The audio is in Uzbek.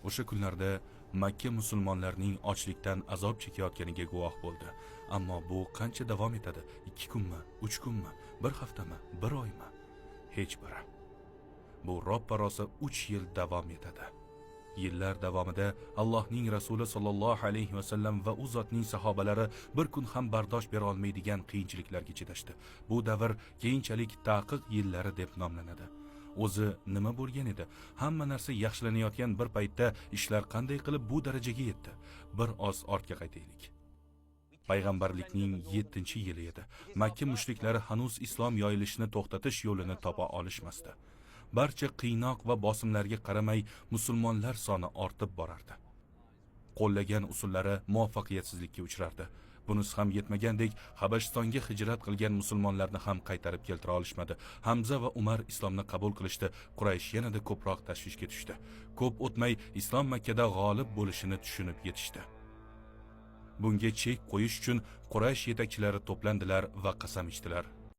O'sha kunlarda Makka musulmonlarining ochlikdan azob chekayotganiga guvoh bo'ldi. Ammo bu qancha davom etadi? 2 kunmi, 3 kunmi, 1 haftami, 1 oymi? Hech biri. Bu roppa-rosa 3 yil davom etadi. Yillar davomida Allohning Rasuli sollallohu alayhi va sallam va u zotning sahobalari bir kun ham bardosh bera olmaydigan qiyinchiliklarga chidashdi. Bu davr keyinchalik taqiq yillari deb nomlanadi. O'zi nima bo'lgan edi? Hamma narsa yaxshilanayotgan bir paytda ishlar qanday qilib bu darajaga yetdi? Bir oz ortga qaytaylik. Payg'ambarlikning 7-yili edi. Makka mushriklari hanuz islom yoyilishini to'xtatish yo'lini topa olishmasdi. Barcha qiynoq va bosimlarga qaramay musulmonlar soni ortib borardi. Qo'llagan usullari muvaffaqiyatsizlikka uchrardi. Bunisi ham yetmagandek, Habashistonga hijrat qilgan musulmonlarni ham qaytarib keltira olishmadi. Hamza va Umar islomni qabul qilishdi. Quraysh yanada ko'proq tashvishga tushdi. Ko'p o'tmay islom Makkada g'olib bo'lishini tushunib yetishdi. Bunga chek qo'yish uchun Quraysh yetakchilari to'plandilar va qasam ichdilar.